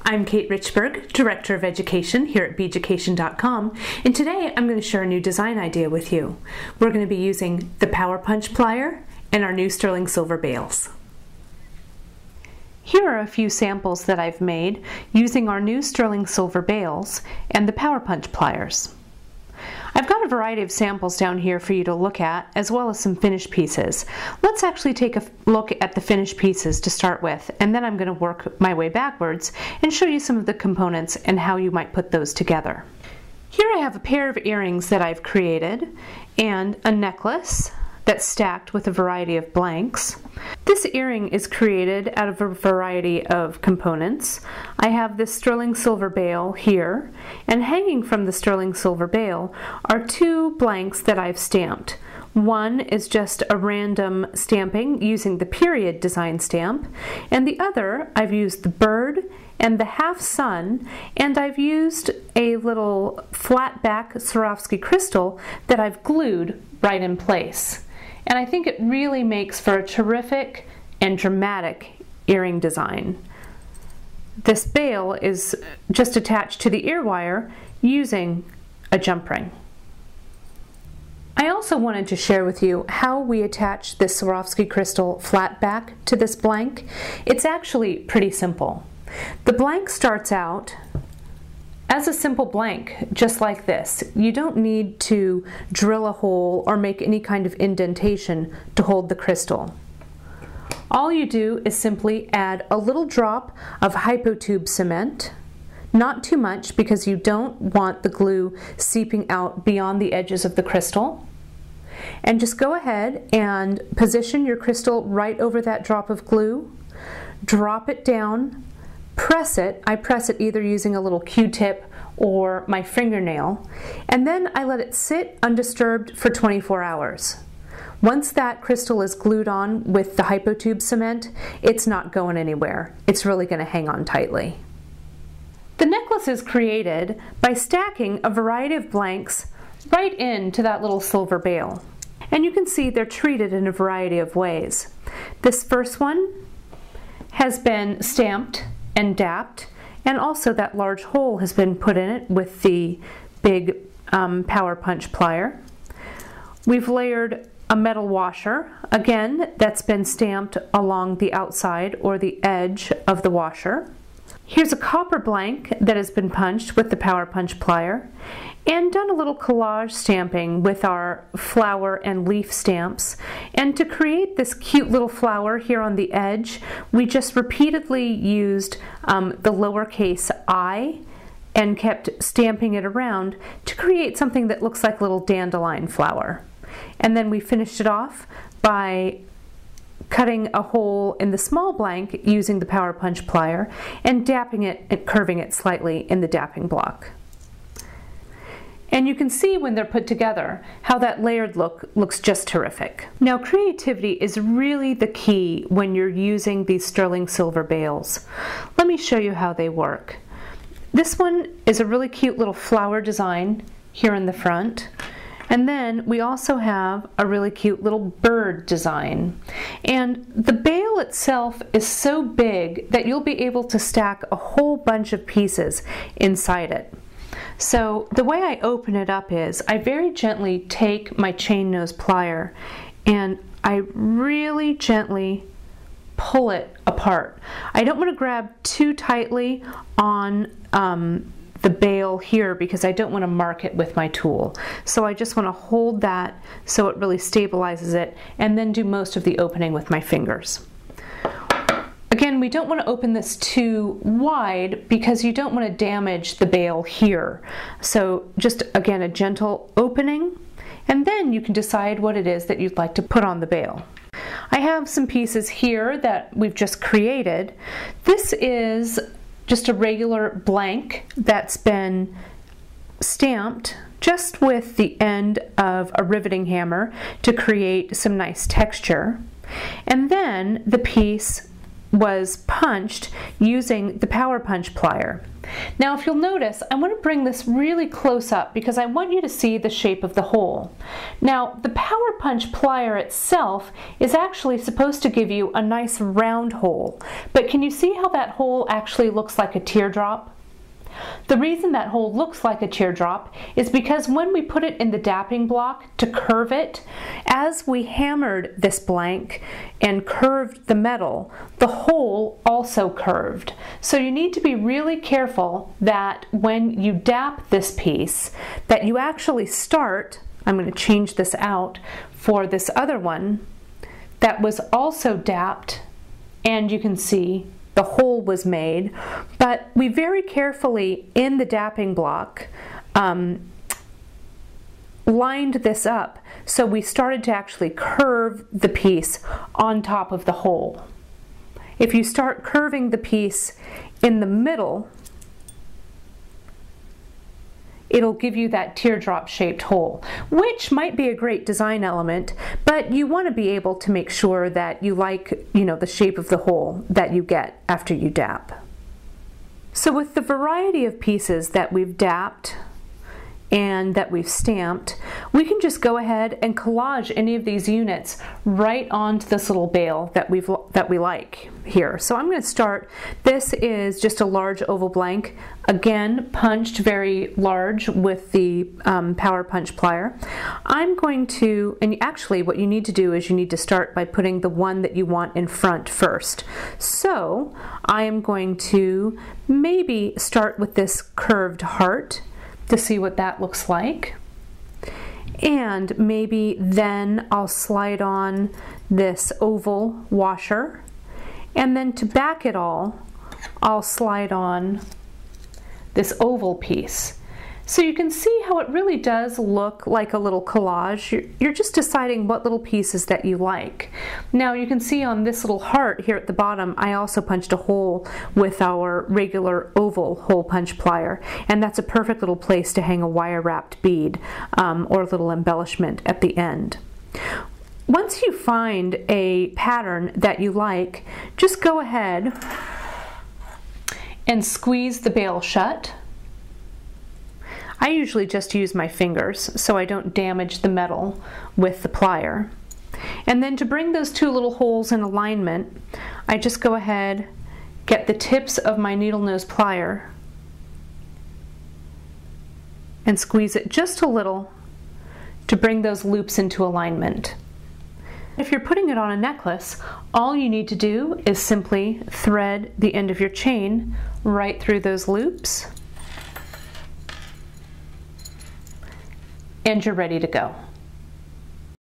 I'm Kate Richburg, Director of Education here at Beaducation.com, and today I'm going to share a new design idea with you. We're going to be using the Power Punch plier and our new sterling silver bales. Here are a few samples that I've made using our new sterling silver bales and the Power Punch pliers. I've got a variety of samples down here for you to look at, as well as some finished pieces. Let's actually take a look at the finished pieces to start with, and then I'm going to work my way backwards and show you some of the components and how you might put those together. Here I have a pair of earrings that I've created and a necklace that's stacked with a variety of blanks. This earring is created out of a variety of components. I have this sterling silver bale here, and hanging from the sterling silver bale are two blanks that I've stamped. One is just a random stamping using the period design stamp, and the other I've used the bird and the half sun, and I've used a little flat back Swarovski crystal that I've glued right in place. And I think it really makes for a terrific and dramatic earring design. This bale is just attached to the ear wire using a jump ring. I also wanted to share with you how we attach this Swarovski crystal flat back to this blank. It's actually pretty simple. The blank starts out as a simple blank, just like this. You don't need to drill a hole or make any kind of indentation to hold the crystal. All you do is simply add a little drop of hypotube cement, not too much because you don't want the glue seeping out beyond the edges of the crystal. And just go ahead and position your crystal right over that drop of glue, drop it down, press it. I press it either using a little Q-tip or my fingernail, and then I let it sit undisturbed for 24 hours. Once that crystal is glued on with the hypotube cement, it's not going anywhere. It's really going to hang on tightly. The necklace is created by stacking a variety of blanks right into that little silver bale. And you can see they're treated in a variety of ways. This first one has been stamped and dapped, and also that large hole has been put in it with the big Power Punch plier. We've layered a metal washer, again, that's been stamped along the outside or the edge of the washer. Here's a copper blank that has been punched with the Power Punch plier, and done a little collage stamping with our flower and leaf stamps. And to create this cute little flower here on the edge, we just repeatedly used the lowercase I and kept stamping it around to create something that looks like a little dandelion flower. And then we finished it off by cutting a hole in the small blank using the Power Punch plier and dapping it and curving it slightly in the dapping block. And you can see when they're put together how that layered look looks just terrific. Now, creativity is really the key when you're using these sterling silver bales. Let me show you how they work. This one is a really cute little flower design here in the front. And then we also have a really cute little bird design. And the bale itself is so big that you'll be able to stack a whole bunch of pieces inside it. So the way I open it up is I very gently take my chain nose plier and I really gently pull it apart. I don't want to grab too tightly on the bale here because I don't want to mark it with my tool. So I just want to hold that so it really stabilizes it and then do most of the opening with my fingers. Again, we don't want to open this too wide because you don't want to damage the bale here. So just again, a gentle opening, and then you can decide what it is that you'd like to put on the bale. I have some pieces here that we've just created. This is just a regular blank that's been stamped just with the end of a riveting hammer to create some nice texture. And then the piece was punched using the power punch plier. Now if you'll notice, I want to bring this really close up because I want you to see the shape of the hole. Now the power punch plier itself is actually supposed to give you a nice round hole, but can you see how that hole actually looks like a teardrop? The reason that hole looks like a teardrop is because when we put it in the dapping block to curve it, as we hammered this blank and curved the metal, the hole also curved. So you need to be really careful that when you dap this piece, that you actually start, I'm going to change this out for this other one that was also dapped, and you can see the hole was made, but we very carefully in the dapping block lined this up, so we started to actually curve the piece on top of the hole. If you start curving the piece in the middle, it'll give you that teardrop shaped hole, which might be a great design element, but you want to be able to make sure that you like, the shape of the hole that you get after you dap. So with the variety of pieces that we've dapped and that we've stamped, we can just go ahead and collage any of these units right onto this little bale that we like here. So I'm going to start. This is just a large oval blank, again punched very large with the power punch plier. I'm going to, and actually what you need to do is you need to start by putting the one that you want in front first. So I am going to maybe start with this curved heart to see what that looks like, and maybe then I'll slide on this oval washer, and then to back it all I'll slide on this oval piece. So you can see how it really does look like a little collage. You're just deciding what little pieces that you like. Now you can see on this little heart here at the bottom, I also punched a hole with our regular oval hole punch plier, and that's a perfect little place to hang a wire wrapped bead or a little embellishment at the end. Once you find a pattern that you like, just go ahead and squeeze the bale shut. I usually just use my fingers so I don't damage the metal with the plier. And then to bring those two little holes in alignment, I just go ahead, get the tips of my needle nose plier and squeeze it just a little to bring those loops into alignment. If you're putting it on a necklace, all you need to do is simply thread the end of your chain right through those loops, and you're ready to go.